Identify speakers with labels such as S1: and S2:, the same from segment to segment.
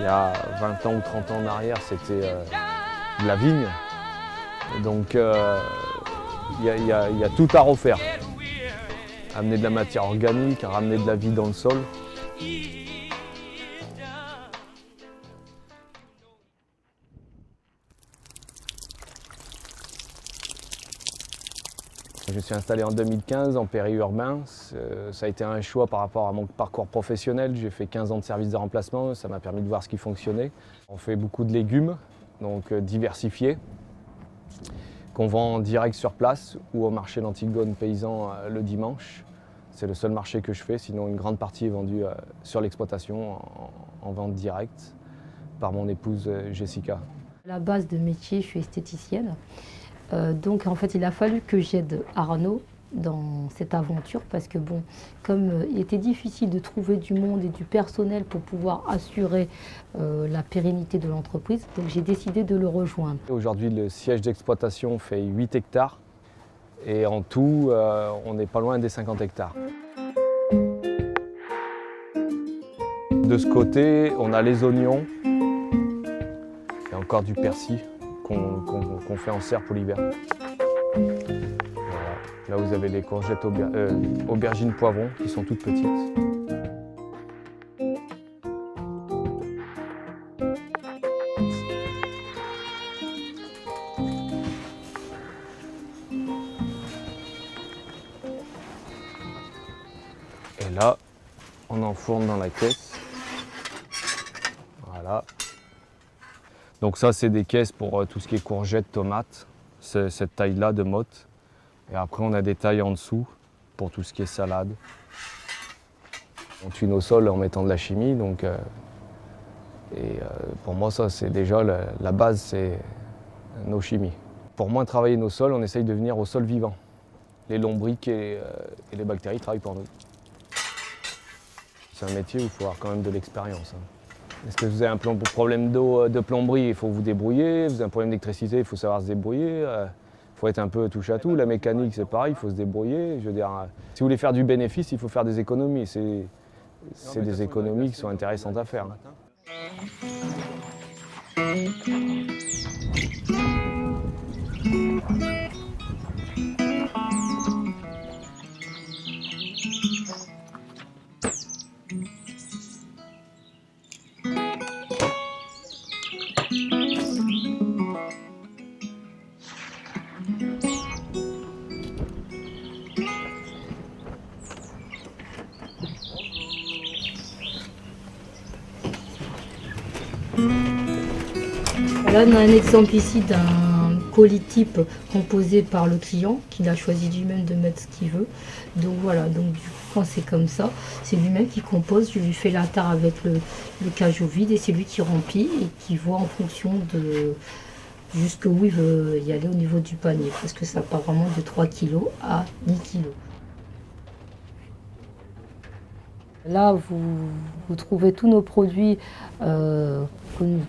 S1: a 20 ans ou 30 ans en arrière, c'était de la vigne. Donc il y a tout à refaire. Amener de la matière organique, ramener de la vie dans le sol. Je me suis installé en 2015 en périurbain. Ça a été un choix par rapport à mon parcours professionnel. J'ai fait 15 ans de service de remplacement, ça m'a permis de voir ce qui fonctionnait. On fait beaucoup de légumes, donc diversifiés, qu'on vend en direct sur place ou au marché d'Antigone paysan le dimanche. C'est le seul marché que je fais, sinon une grande partie est vendue sur l'exploitation en vente directe par mon épouse Jessica.
S2: À la base de métier, je suis esthéticienne. Donc en fait, il a fallu que j'aide Arnaud dans cette aventure parce que bon, comme il était difficile de trouver du monde et du personnel pour pouvoir assurer la pérennité de l'entreprise, donc j'ai décidé de le rejoindre.
S1: Aujourd'hui, le siège d'exploitation fait 8 hectares et en tout, on n'est pas loin des 50 hectares. De ce côté, on a les oignons et encore du persil qu'on fait en serre pour l'hiver. Voilà. Là, vous avez les courgettes aubergines poivrons qui sont toutes petites. Et là, on enfourne dans la caisse. Voilà. Donc ça, c'est des caisses pour tout ce qui est courgettes, tomates, cette taille-là de motte. Et après, on a des tailles en dessous pour tout ce qui est salade. On tue nos sols en mettant de la chimie. Donc, pour moi, ça, c'est déjà la base, c'est nos chimies. Pour moins travailler nos sols, on essaye de venir au sol vivant. Les lombriques et les bactéries travaillent pour nous. C'est un métier où il faut avoir quand même de l'expérience. Est-ce que vous avez un problème d'eau, de plomberie, il faut vous débrouiller. Vous avez un problème d'électricité, il faut savoir se débrouiller. Il faut être un peu touche à tout. La mécanique, c'est pareil, il faut se débrouiller. Je veux dire, si vous voulez faire du bénéfice, il faut faire des économies. C'est des économies qui sont intéressantes à faire.
S2: Là, on a un exemple ici d'un colis type composé par le client, qu'il a choisi lui-même de mettre ce qu'il veut. Donc voilà, donc du coup, quand c'est comme ça, c'est lui-même qui compose. Je lui fais la tare avec le cajou vide et c'est lui qui remplit et qui voit en fonction de jusqu'où il veut y aller au niveau du panier. Parce que ça part vraiment de 3 kg à 10 kg. Là, vous trouvez tous nos produits que nous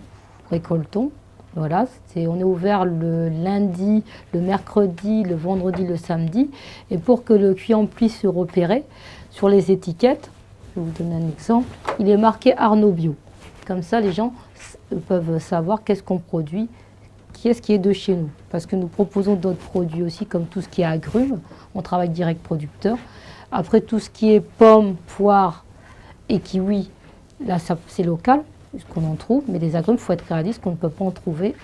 S2: récoltons. Voilà, on est ouvert le lundi, le mercredi, le vendredi, le samedi. Et pour que le client puisse se repérer sur les étiquettes, je vais vous donner un exemple, il est marqué Arnaud Bio. Comme ça, les gens peuvent savoir qu'est-ce qu'on produit, qu'est-ce qui est de chez nous. Parce que nous proposons d'autres produits aussi, comme tout ce qui est agrumes. On travaille direct producteur. Après, tout ce qui est pommes, poires et kiwis, là, c'est local, ce qu'on en trouve. Mais les agrumes, il faut être réaliste qu'on ne peut pas en trouver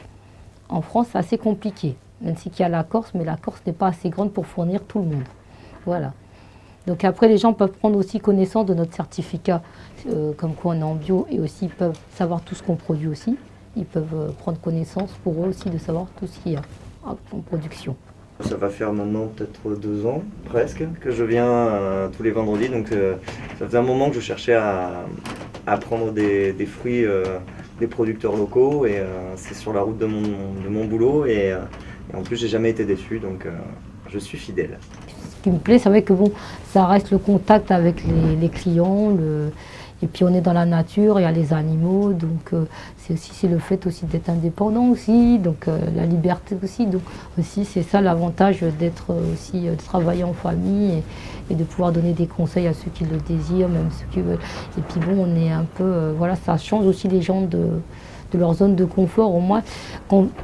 S2: en France. C'est assez compliqué, même s'il y a la Corse, mais la Corse n'est pas assez grande pour fournir tout le monde. Voilà. Donc après, les gens peuvent prendre aussi connaissance de notre certificat, comme quoi on est en bio, et aussi ils peuvent savoir tout ce qu'on produit aussi. Ils peuvent prendre connaissance pour eux aussi de savoir tout ce qu'il y a en production.
S3: Ça va faire maintenant peut-être 2 ans, presque, que je viens tous les vendredis. Donc ça faisait un moment que je cherchais à prendre des fruits des producteurs locaux. Et c'est sur la route de mon boulot. Et en plus, j'ai jamais été déçu, donc je suis fidèle.
S2: Ce qui me plaît, c'est vrai que bon, ça reste le contact avec les clients. Et puis on est dans la nature, il y a les animaux, donc c'est le fait aussi d'être indépendant aussi, donc la liberté aussi. Donc aussi c'est ça l'avantage d'être aussi de travailler en famille et de pouvoir donner des conseils à ceux qui le désirent, même ceux qui veulent. Et puis bon, on est un peu voilà, ça change aussi les gens de leur zone de confort. Au moins,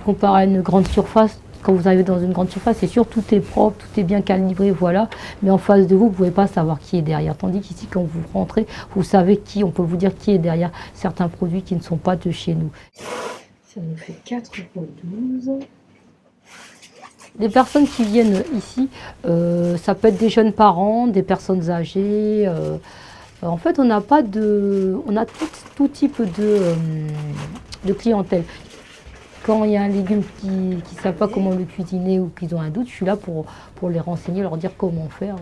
S2: comparé à une grande surface. Quand vous arrivez dans une grande surface, c'est sûr, tout est propre, tout est bien calibré, voilà. Mais en face de vous, vous ne pouvez pas savoir qui est derrière. Tandis qu'ici, quand vous rentrez, vous savez qui, on peut vous dire qui est derrière certains produits qui ne sont pas de chez nous. Ça nous fait 4 pour 12. Les personnes qui viennent ici, ça peut être des jeunes parents, des personnes âgées. En fait, on a tout type de clientèle. Quand il y a un légume qui ne savent pas comment le cuisiner ou qu'ils ont un doute, je suis là pour les renseigner, leur dire comment faire.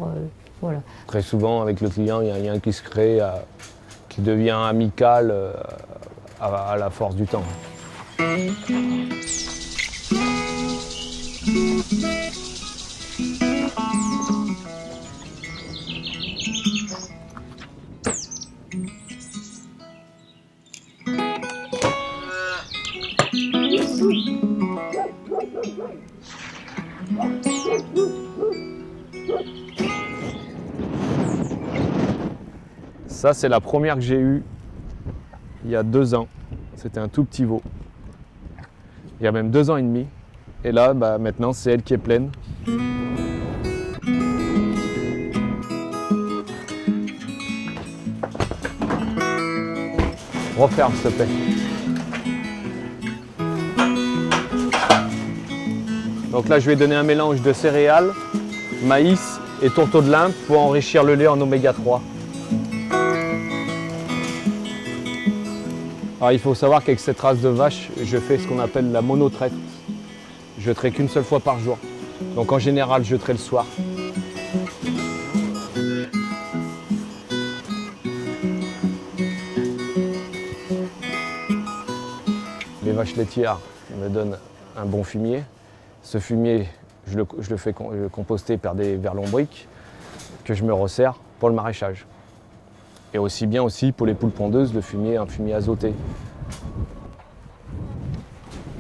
S2: Voilà.
S1: Très souvent, avec le client, il y a un lien qui se crée, qui devient amical à la force du temps. Ça, c'est la première que j'ai eue il y a 2 ans. C'était un tout petit veau. Il y a même 2 ans et demi. Et là, maintenant, c'est elle qui est pleine. Referme, s'il te plaît. Donc là, je vais donner un mélange de céréales, maïs et tourteau de lin pour enrichir le lait en oméga 3. Alors, il faut savoir qu'avec cette race de vache, je fais ce qu'on appelle la monotraite. Je traite qu'une seule fois par jour. Donc en général, je traite le soir. Les vaches laitières me donnent un bon fumier. Ce fumier, je le fais composter par des vers lombriques que je me resserre pour le maraîchage. Et aussi bien aussi pour les poules pondeuses, un fumier azoté.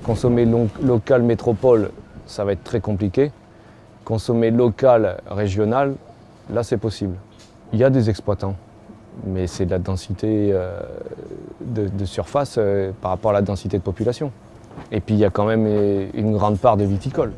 S1: Consommer local métropole, ça va être très compliqué. Consommer local régional, là c'est possible. Il y a des exploitants, mais c'est de la densité de surface par rapport à la densité de population. Et puis il y a quand même une grande part de viticole.